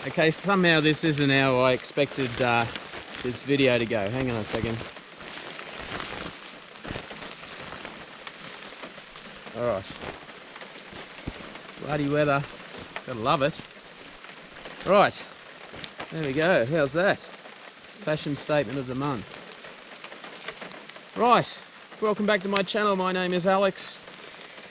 Okay, somehow this isn't how I expected this video to go. Hang on a second. Alright. Bloody weather. Gotta love it. Right. There we go. How's that? Fashion statement of the month. Right. Welcome back to my channel. My name is Alex.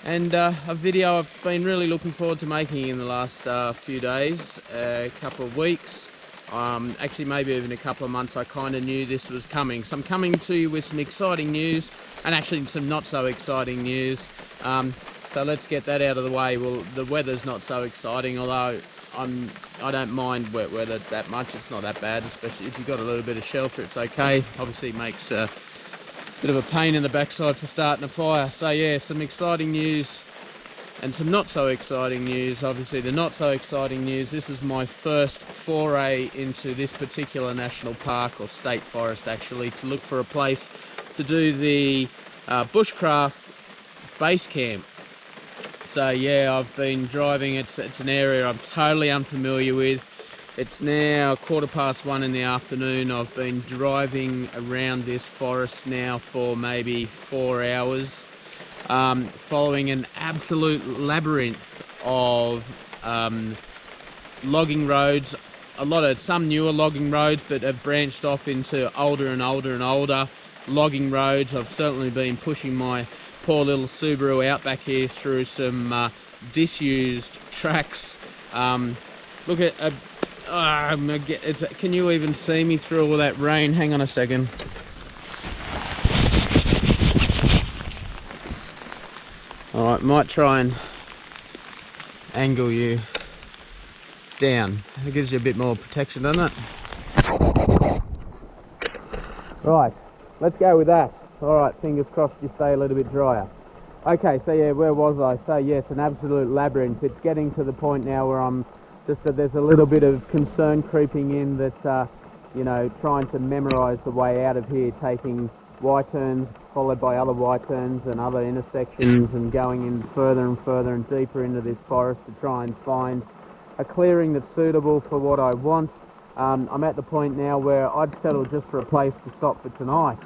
And a video I've been really looking forward to making in the last few days, a couple of weeks, actually maybe even a couple of months. I kind of knew this was coming. So I'm coming to you with some exciting news and actually some not so exciting news. So let's get that out of the way. Well, the weather's not so exciting, although I don't mind wet weather that much. It's not that bad, especially if you've got a little bit of shelter, it's okay. Obviously it makes bit of a pain in the backside for starting a fire. So yeah, some exciting news and some not so exciting news. Obviously the not so exciting news, this is my first foray into this particular national park, or state forest actually, to look for a place to do the bushcraft base camp. So yeah, I've been driving, it's an area I'm totally unfamiliar with. It's now 1:15 in the afternoon. I've been driving around this forest now for maybe 4 hours, following an absolute labyrinth of logging roads. Some newer logging roads, but have branched off into older and older and older logging roads. I've certainly been pushing my poor little Subaru Outback here through some disused tracks. Look at can you even see me through all that rain? Hang on a second. Alright, might try and angle you down. It gives you a bit more protection, doesn't it? Right, let's go with that. Alright, fingers crossed you stay a little bit drier. Okay, so yeah, where was I? So yes, an absolute labyrinth. It's getting to the point now where I'm just that there's a little bit of concern creeping in that, you know, trying to memorise the way out of here, taking Y-turns followed by other Y-turns and other intersections, and going in further and further and deeper into this forest to try and find a clearing that's suitable for what I want. I'm at the point now where I'd settle just for a place to stop for tonight.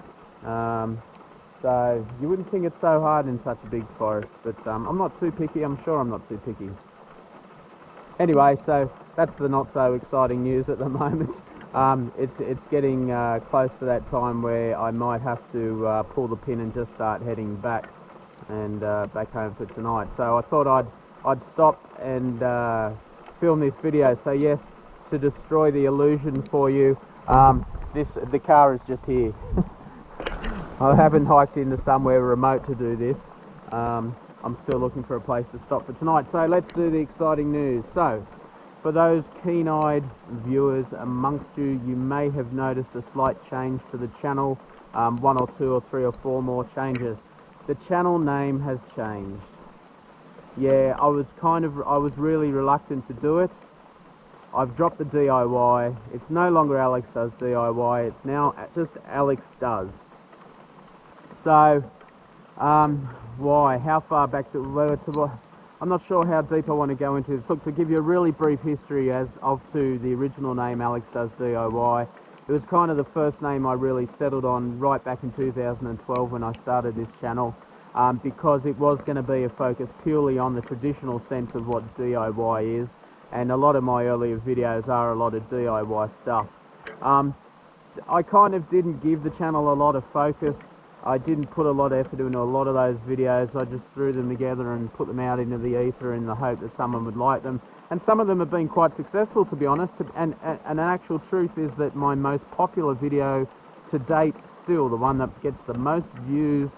So you wouldn't think it's so hard in such a big forest, but I'm not too picky. I'm sure I'm not too picky. Anyway, so that's the not so exciting news at the moment. It's getting close to that time where I might have to pull the pin and just start heading back and back home for tonight. So I thought I'd stop and film this video. So yes, to destroy the illusion for you, the car is just here. I haven't hiked into somewhere remote to do this. I'm still looking for a place to stop for tonight. So let's do the exciting news. So, for those keen-eyed viewers amongst you, you may have noticed a slight change to the channel. 1 or 2 or 3 or 4 more changes. The channel name has changed. Yeah, I was really reluctant to do it. I've dropped the DIY. It's no longer Alex Does DIY. It's now just Alex Does. So, why? How far back I'm not sure how deep I want to go into this. Look, to give you a really brief history to the original name Alex Does DIY, it was kind of the first name I really settled on right back in 2012 when I started this channel, because it was going to be a focus purely on the traditional sense of what DIY is, and a lot of my earlier videos are a lot of DIY stuff. I kind of didn't give the channel a lot of focus. I didn't put a lot of effort into a lot of those videos. I just threw them together and put them out into the ether in the hope that someone would like them. And some of them have been quite successful, to be honest. And an actual truth is that my most popular video to date, still the one that gets the most views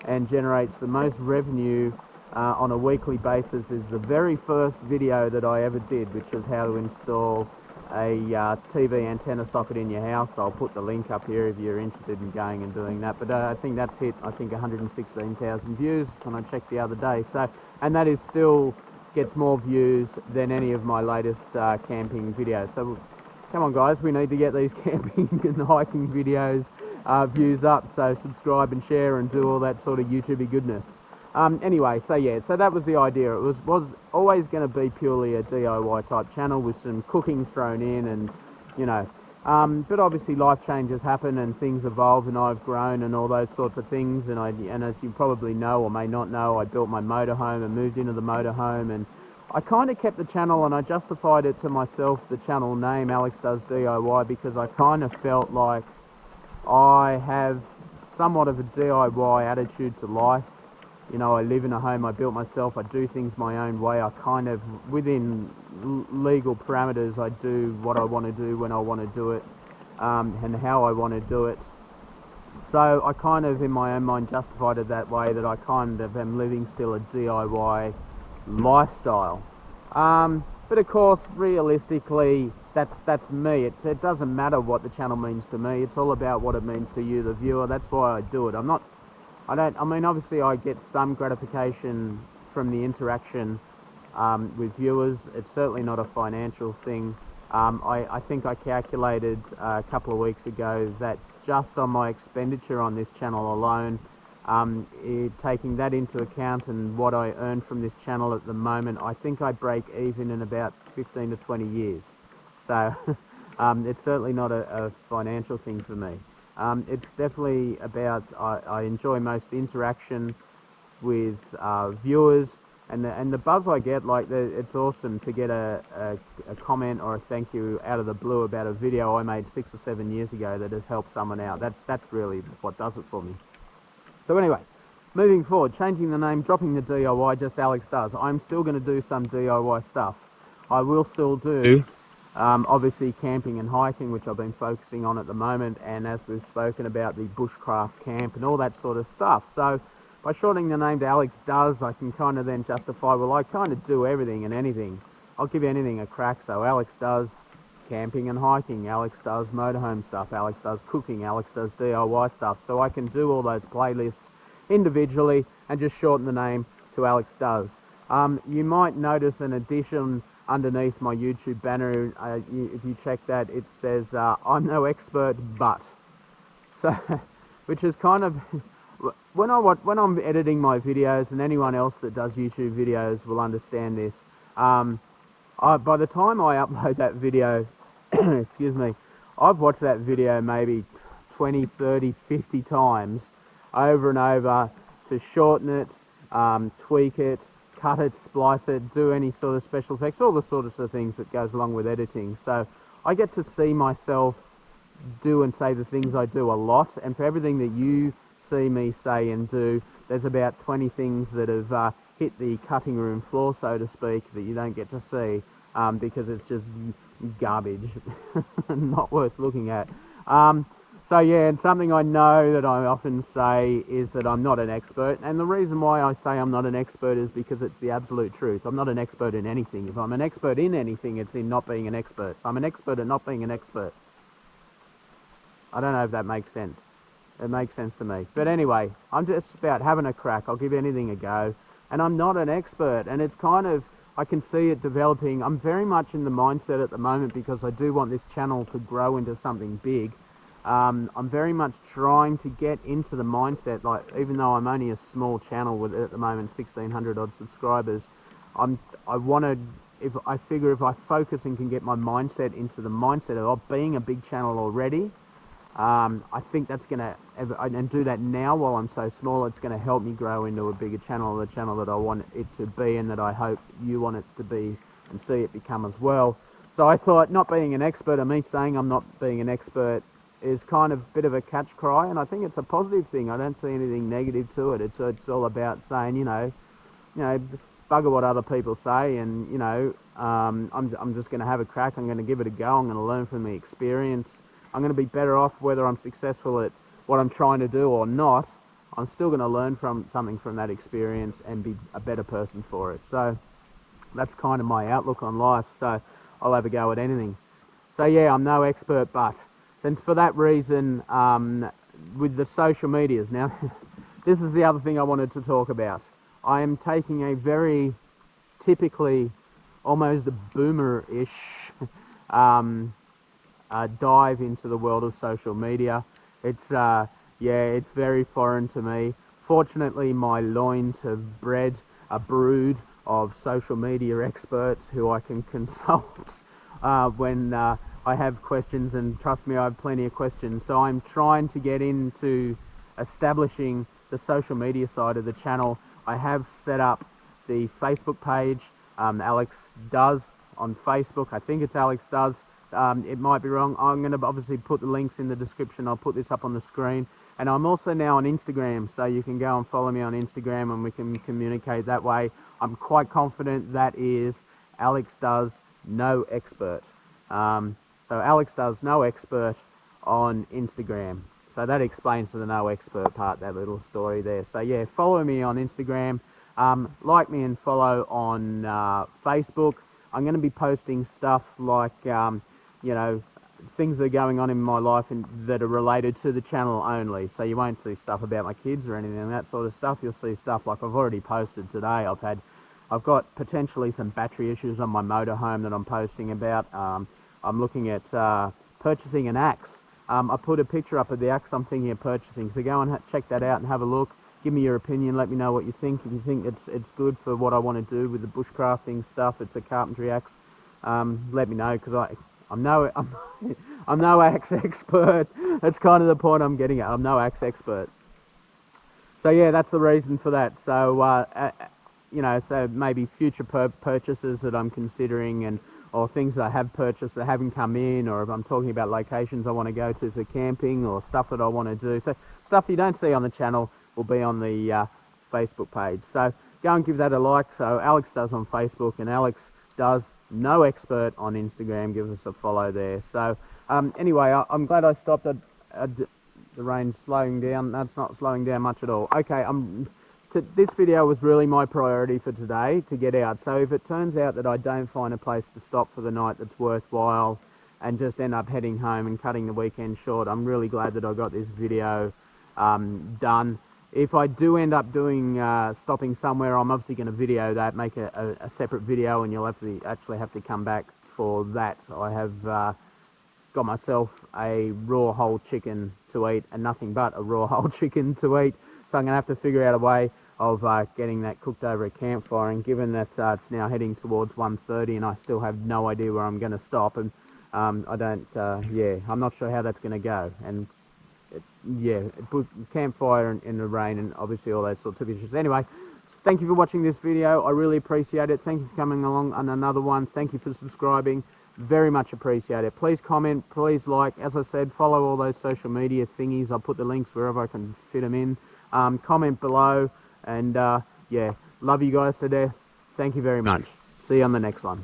and generates the most revenue on a weekly basis, is the very first video that I ever did, which is how to install a TV antenna socket in your house. I'll put the link up here if you're interested in going and doing that. But I think that's hit, 116,000 views when I checked the other day. So, and that is still gets more views than any of my latest camping videos. So come on guys, we need to get these camping and hiking videos views up. So subscribe and share and do all that sort of YouTubey goodness. Anyway, so yeah, so that was the idea. It was always going to be purely a DIY type channel with some cooking thrown in, and you know, but obviously life changes happen and things evolve, and I've grown and all those sorts of things. And as you probably know or may not know, I built my motorhome and moved into the motorhome, and I kind of kept the channel, and I justified it to myself, the channel name Alex Does DIY, because I kind of felt like I have somewhat of a DIY attitude to life. You know, I live in a home I built myself. I do things my own way. I kind of, within legal parameters, I do what I want to do when I want to do it, and how I want to do it. So I kind of, in my own mind, justified it that way, that I kind of am living still a DIY lifestyle. But of course, realistically, that's me. It doesn't matter what the channel means to me. It's all about what it means to you, the viewer. That's why I do it. I mean, obviously I get some gratification from the interaction with viewers. It's certainly not a financial thing. I think I calculated a couple of weeks ago that just on my expenditure on this channel alone, taking that into account and what I earn from this channel at the moment, I think I break even in about 15 to 20 years. So it's certainly not a financial thing for me. It's definitely about, I enjoy most interaction with viewers, and the buzz I get, like it's awesome to get a comment or a thank you out of the blue about a video I made 6 or 7 years ago that has helped someone out. That's really what does it for me. So anyway, moving forward, changing the name, dropping the DIY, just Alex Does. I'm still going to do some DIY stuff. I will still do obviously camping and hiking, which I've been focusing on at the moment, and as we've spoken about, the bushcraft camp and all that sort of stuff. So by shortening the name to Alex Does, I can kind of then justify, well, I kind of do everything and anything. I'll give anything a crack. So Alex Does camping and hiking, Alex Does motorhome stuff, Alex Does cooking, Alex Does DIY stuff. So I can do all those playlists individually and just shorten the name to Alex Does. You might notice an addition underneath my YouTube banner. If you check that, it says I'm no expert, but. So, which is kind of, when I'm editing my videos, and anyone else that does YouTube videos will understand this, by the time I upload that video, excuse me, I've watched that video maybe 20, 30, 50 times over and over to shorten it, tweak it, cut it, splice it, do any sort of special effects, all the sorts of things that goes along with editing. So I get to see myself do and say the things I do a lot, and for everything that you see me say and do, there's about 20 things that have hit the cutting room floor, so to speak, that you don't get to see because it's just garbage, not worth looking at. So yeah, and something I know that I often say is that I'm not an expert, and the reason why I say I'm not an expert is because it's the absolute truth. I'm not an expert in anything. If I'm an expert in anything, it's in not being an expert. I'm an expert at not being an expert. I don't know if that makes sense. It makes sense to me. But anyway, I'm just about having a crack. I'll give anything a go. And I'm not an expert, and it's kind of, I can see it developing. I'm very much in the mindset at the moment because I do want this channel to grow into something big. I'm very much trying to get into the mindset, like, even though I'm only a small channel with at the moment 1,600 odd subscribers, I want to, if I figure if I focus and can get my mindset into the mindset of being a big channel already, I think that's going to, and do that now while I'm so small, it's going to help me grow into a bigger channel, the channel that I want it to be and that I hope you want it to be and see it become as well. So I thought, not being an expert, and me saying I'm not being an expert, is kind of a bit of a catch cry, and I think it's a positive thing. I don't see anything negative to it. It's all about saying, you know, bugger what other people say, and you know, I'm just going to have a crack. I'm going to give it a go. I'm going to learn from the experience. I'm going to be better off whether I'm successful at what I'm trying to do or not. I'm still going to learn from something from that experience and be a better person for it. So that's kind of my outlook on life. So I'll have a go at anything. So yeah, I'm no expert, but. And for that reason, with the social medias, now, this is the other thing I wanted to talk about. I am taking a very typically almost a boomer-ish dive into the world of social media. It's, yeah, it's very foreign to me. Fortunately, my loins have bred a brood of social media experts who I can consult when I have questions, and trust me, I have plenty of questions. So I'm trying to get into establishing the social media side of the channel. I have set up the Facebook page. Alex does on Facebook. I think it's Alex does. It might be wrong. I'm going to obviously put the links in the description. I'll put this up on the screen. And I'm also now on Instagram, so you can go and follow me on Instagram and we can communicate that way. I'm quite confident that is Alex Does No Expert. So Alex Does No Expert on Instagram. So that explains the no expert part, that little story there. So yeah, follow me on Instagram. Like me and follow on Facebook. I'm going to be posting stuff like, you know, things that are going on in my life and that are related to the channel only. So you won't see stuff about my kids or anything, that sort of stuff. You'll see stuff like I've already posted today. I've got potentially some battery issues on my motorhome that I'm posting about. I'm looking at purchasing an axe. I put a picture up of the axe I'm thinking of purchasing. So go and check that out and have a look. Give me your opinion. Let me know what you think. If you think it's good for what I want to do with the bushcrafting stuff, it's a carpentry axe. Let me know, because I'm no axe expert. That's kind of the point I'm getting at. I'm no axe expert. So yeah, that's the reason for that. So you know, so maybe future purchases that I'm considering, or things that I have purchased that haven't come in, or if I'm talking about locations I want to go to for camping, or stuff that I want to do. So stuff you don't see on the channel will be on the Facebook page. So go and give that a like. So Alex Does on Facebook and Alex Does No Expert on Instagram. Give us a follow there. So anyway, I'm glad I stopped. The rain's slowing down. No, it's not slowing down much at all. Okay, this video was really my priority for today, to get out. So if it turns out that I don't find a place to stop for the night that's worthwhile and just end up heading home and cutting the weekend short, I'm really glad that I got this video done. If I do end up doing stopping somewhere, I'm obviously going to video that, make a separate video, and you'll actually have to come back for that. I have got myself a raw whole chicken to eat, and nothing but a raw whole chicken to eat. So I'm going to have to figure out a way of getting that cooked over a campfire. And given that it's now heading towards 1:30 and I still have no idea where I'm going to stop, and I don't, yeah, I'm not sure how that's going to go. And yeah, campfire in the rain and obviously all those sorts of issues. Anyway, thank you for watching this video. I really appreciate it. Thank you for coming along on another one. Thank you for subscribing. Very much appreciate it. Please comment, please like. As I said, follow all those social media thingies. I'll put the links wherever I can fit them in. Comment below, and yeah, love you guys to death. Thank you very much. See you on the next one.